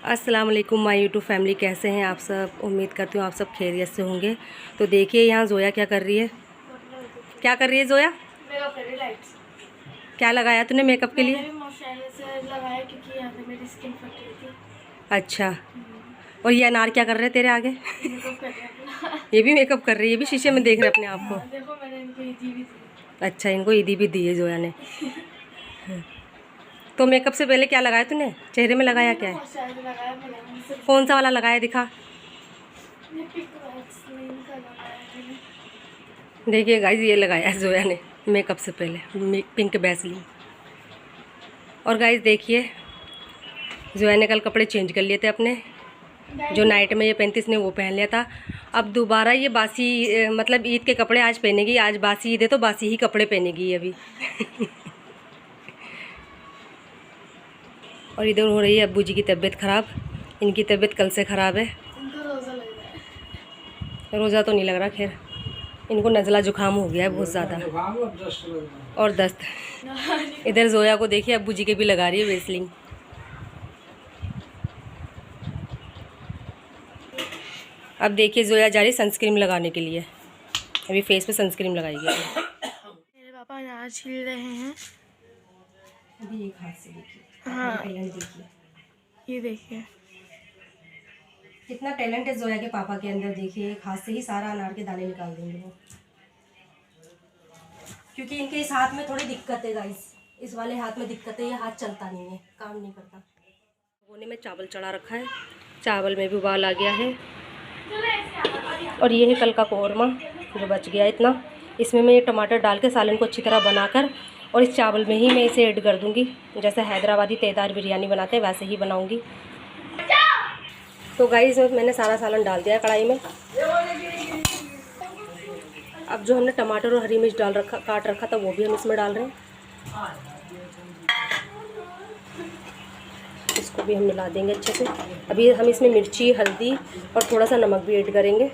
अस्सलाम वालेकुम my YouTube family, कैसे हैं आप सब। उम्मीद करती हूँ आप सब खैरियत से होंगे। तो देखिए यहाँ जोया क्या कर रही है। क्या कर रही है जोया? क्या लगाया तूने मेकअप के लिए? लगाया क्योंकि यहाँ पे मेरी स्किन फट रही थी। अच्छा, और ये अनार क्या कर रहे हैं तेरे आगे? ये भी मेकअप कर रही है, ये भी शीशे में देख रहे अपने आप को। देखो मैंने इनको ईदी भी दी। अच्छा, इनको ईदी भी दी है जोया ने। तो मेकअप से पहले क्या लगाया तूने? चेहरे में लगाया क्या है? कौन सा वाला लगाया, दिखा। देखिए गाइस, ये लगाया है जोया ने मेकअप से पहले, पिंक वैसलीन। और गाइस देखिए, जोया ने कल कपड़े चेंज कर लिए थे अपने। जो नाइट में ये 35 ने वो पहन लिया था। अब दोबारा ये बासी मतलब ईद के कपड़े आज पहनेगी। आज बासी ईद है तो बासी ही कपड़े पहनेगी अभी। और इधर हो रही है अब्बू जी की तबीयत ख़राब। इनकी तबीयत कल से ख़राब है। रोज़ा तो नहीं लग रहा, खैर इनको नज़ला जुकाम हो गया है बहुत ज़्यादा, और दस्त। इधर जोया को देखिए, अब्बू जी के भी लगा रही है वेसलिंग। अब देखिए जोया जा रही है सनस्क्रीन लगाने के लिए। अभी फेस पे सनस्क्रीन लगाएगी। मेरे पापा अनार छील रहे हैं। अभी एक हाथ से देखिए। हाँ, देखिए ये देखिए कितना टैलेंट है जोया के पापा के अंदर। देखिए एक हाथ से ही सारा अनार के दाने निकाल देंगे वो, क्योंकि इनके इस हाथ में थोड़ी दिक्कत है गाइस। इस वाले हाथ में दिक्कत है, ये हाथ चलता नहीं है, काम नहीं करता। कोने में चावल चढ़ा रखा है, चावल में भी उबाल आ गया है। और ये है कल का कौरमा जो बच गया इतना। इसमें मैं ये टमाटर डाल के सालन को अच्छी तरह बनाकर और इस चावल में ही मैं इसे ऐड कर दूँगी। जैसे हैदराबादी तेदार बिरयानी बनाते हैं वैसे ही बनाऊँगी। तो गाइस मैंने सारा सालन डाल दिया है कढ़ाई में। अब जो हमने टमाटर और हरी मिर्च काट रखा था वो भी हम इसमें डाल रहे हैं। इसको भी हम मिला देंगे अच्छे से। अभी हम इसमें मिर्ची, हल्दी और थोड़ा सा नमक भी ऐड करेंगे।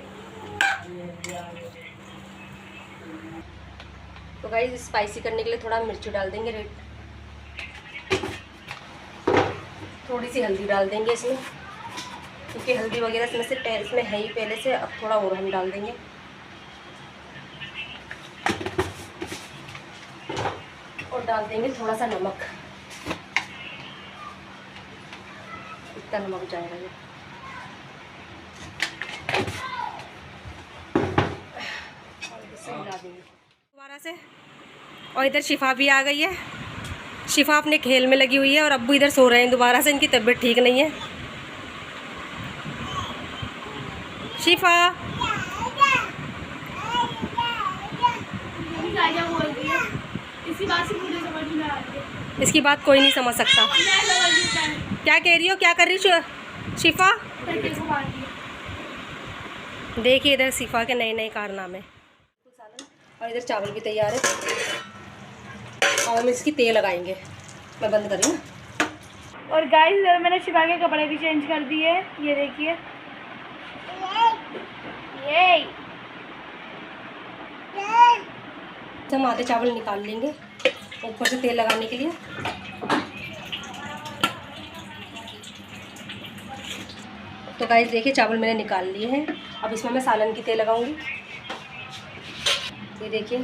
तो गाइस स्पाइसी करने के लिए थोड़ा मिर्ची डाल देंगे रेड, थोड़ी सी हल्दी डाल देंगे इसमें, क्योंकि हल्दी वगैरह इसमें है ही पहले से। अब थोड़ा और हम डाल देंगे। और डाल देंगे थोड़ा सा नमक, इतना नमक जाएगा ये। और इसे मिला देंगे दोबारा से। और इधर शिफा भी आ गई है। शिफा अपने खेल में लगी हुई है और अब्बू इधर सो रहे हैं दोबारा से। इनकी तबीयत ठीक नहीं है। शिफा इसकी बात कोई नहीं समझ सकता। क्या कह रही हो, क्या कर रही हो शिफा? देखिए इधर शिफा के नए नए कारनामे। और इधर चावल भी तैयार है और हम इसकी तेल लगाएंगे। मैं बंद करी ना। और गाइस इधर मैंने शिफा के कपड़े भी चेंज कर दिए। ये देखिए, ये हम आधे चावल निकाल लेंगे ऊपर से तेल लगाने के लिए। तो गाइस देखिए चावल मैंने निकाल लिए हैं। अब इसमें मैं सालन की तेल लगाऊंगी। ये देखिए,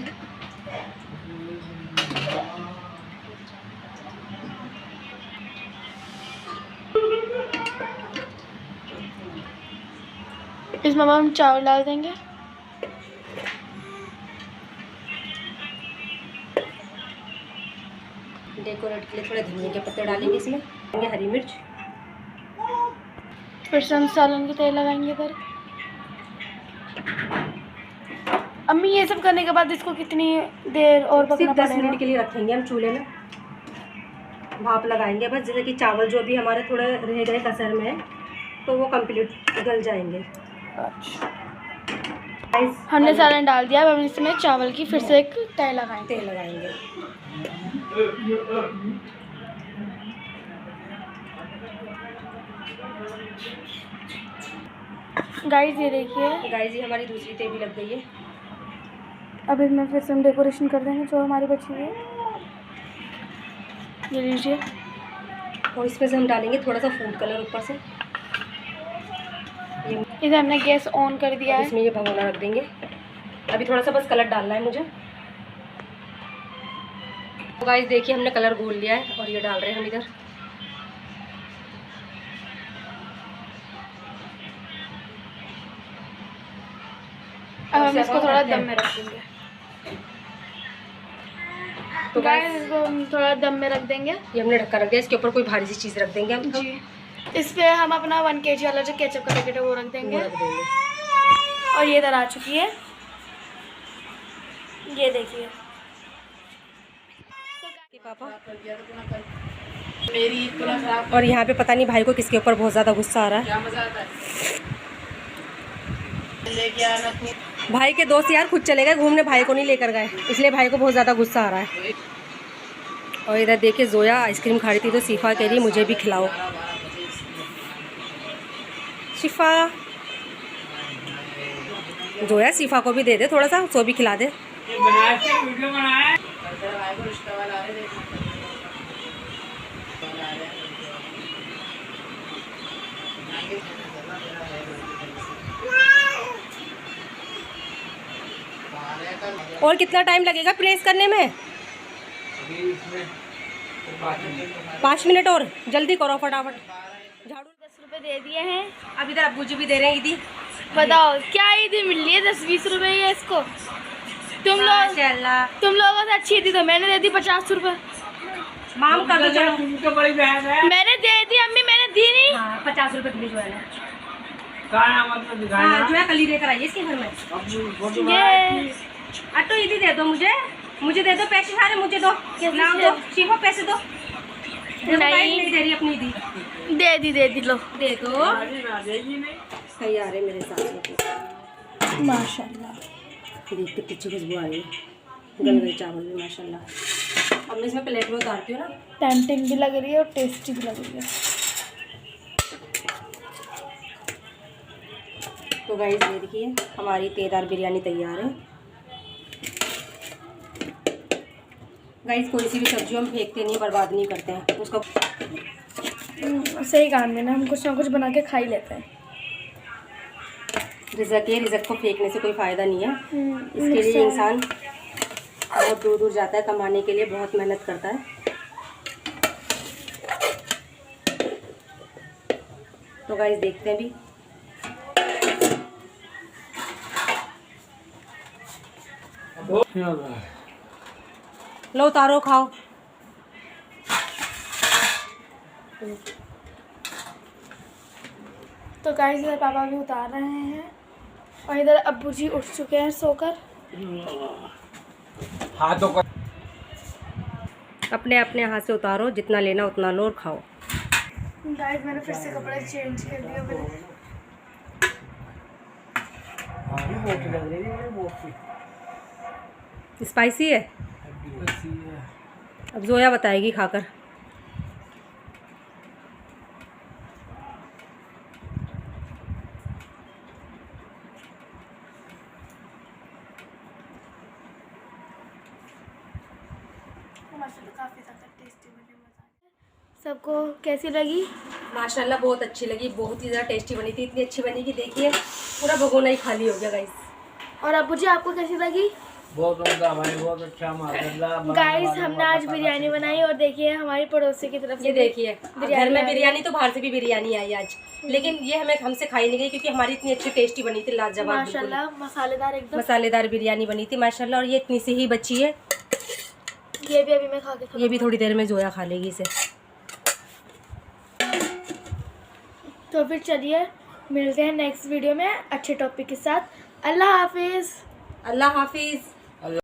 इसमें हम चावल डाल देंगे। डेकोरेट के लिए थोड़े धनिया के पत्ते डालेंगे इसमें, हरी मिर्च। फिर से हम सालन की तेल लगाएंगे इधर। अम्मी ये सब करने के बाद इसको कितनी देर और पकना सिर्फ 10 पड़ेगा? मिनट के लिए रखेंगे हम चूल्हे में। भाप लगाएंगे बस, जैसे कि चावल जो भी हमारे थोड़े रह गए कसर में तो वो कंप्लीट गल जाएंगे। अच्छा, हमने सालन डाल दिया। अब हम इसमें चावल की फिर से एक तेल लगाएंगे। गाइस ये देखिए, गाइस ये हमारी दूसरी तेल भी लग गई है। अब इसमें फिर से हम डेकोरेशन कर देंगे जो हमारी बची हुई है। ये लीजिए। और इसमें से हम डालेंगे थोड़ा सा फूड कलर ऊपर से। इधर हमने गैस ऑन कर दिया है। इसमें ये भगोना रख देंगे। अभी थोड़ा सा बस कलर डालना है मुझे। तो गाइस देखिए हमने कलर घोल लिया है और ये डाल रहे हैं हम इधर। अब हम इसको थोड़ा दम में रखेंगे। तो गाइस इसको हम थोड़ा दम में रख देंगे। ये हमने ढक्का रख दिया, इसके ऊपर कोई भारी सी चीज़ रख देंगे हम जी। इस पे हम अपना 1 kg वाला जो केचप का पैकेट है वो रख देंगे। और ये इधर आ चुकी है, ये देखिए। पापा और यहाँ पे पता नहीं भाई को किसके ऊपर बहुत ज़्यादा गुस्सा आ रहा है। भाई के दोस्त यार खुद चले गए घूमने, भाई को नहीं लेकर गए, इसलिए भाई को बहुत ज़्यादा गुस्सा आ रहा है। और इधर देखिए जोया आइसक्रीम खा रही थी तो शिफा कह रही मुझे भी खिलाओ। शिफा, जोया शिफा को भी दे दे थोड़ा सा, सो भी खिला दे। और कितना टाइम लगेगा प्रेस करने में? 5 मिनट और, जल्दी करो फटाफट। झाड़ू 10 रुपए दे दिए हैं। अब इधर अब्बू जी भी दे रहे हैं ईदी। बताओ क्या ईदी मिल रही है? 10-20 रुपए ही है इसको। तुम लोगों से अच्छी थी तो मैंने दे दी 50 रुपए। माम कर दो चलो। मैंने दे दी अम्मी, मैंने दी नहीं। हाँ 50 रुपए के लिए जो है ना, हाँ, जो है कल ही लेकर आइए इसके घर में। ये अटो ईदी दे दो मुझे दे दो पैसे सारे, मुझे दो, लाओ दो शिफा पैसे दो। नहीं दे रही अपनी ईदी। दे दी लो, दे दो। सही आ रहे मेरे साथ माशाल्लाह। देख के पीछे खुशबू आ रही है, गल गए चावल में माशाल्लाह। अब मैं इसमें प्लेट में उतारती हूँ ना। टेम्पटिंग भी लग रही है और टेस्टी भी लग रही है। तो गाइस ये देखिए हमारी तेज़दार बिरयानी तैयार है। गाइस कोई सी भी सब्जी हम फेंकते नहीं, बर्बाद नहीं करते हैं उसको। सही काम है ना, हम कुछ ना कुछ बना के खा ही लेते हैं। रिज़्क़ को फेंकने से कोई फ़ायदा नहीं है। इसके लिए इंसान बहुत दूर दूर जाता है कमाने के लिए, बहुत मेहनत करता है। तो गाइस देखते हैं भी। लो उतारो खाओ। तो गाइस इधर पापा भी उतार रहे हैं और इधर अब्बू जी उठ चुके हैं सोकर। हाथों का अपने अपने हाथ से उतारो, जितना लेना उतना लो और खाओ। गाइस मैंने फिर से कपड़े चेंज कर दिए। स्पाइसी है। अब जोया बताएगी खाकर। काफ़ी ज़्यादा टेस्टी बनी। सबको कैसी लगी? माशाल्लाह बहुत अच्छी लगी, बहुत ही ज़्यादा टेस्टी बनी थी। इतनी अच्छी बनी कि देखिए पूरा भगोना ही खाली हो गया गाइस। और अब्बू जी आपको कैसी लगी? बहुत उम्दा भाई, बहुत अच्छा माशाल्लाह। गाइस हमने आज बिरयानी बनाई और देखिए हमारी पड़ोसी की तरफ से ये देखिए घर में बिरयानी, तो बाहर से भी बिरयानी आई आज, लेकिन ये हमें हमसे खाई नहीं गई क्योंकि हमारी इतनी अच्छी टेस्टी बनी थी, लाजवाब माशाल्लाह। मसालेदार, एकदम मसालेदार बिरयानी बनी थी माशाल्लाह। और ये इतनी सी ही बची है, ये भी अभी मैं खा के, ये भी थोड़ी देर में जोया खा लेगी इसे। तो फिर चलिए मिलते हैं नेक्स्ट वीडियो में अच्छे टॉपिक के साथ। अल्लाह हाफिज़। अल्लाह हाफिज़।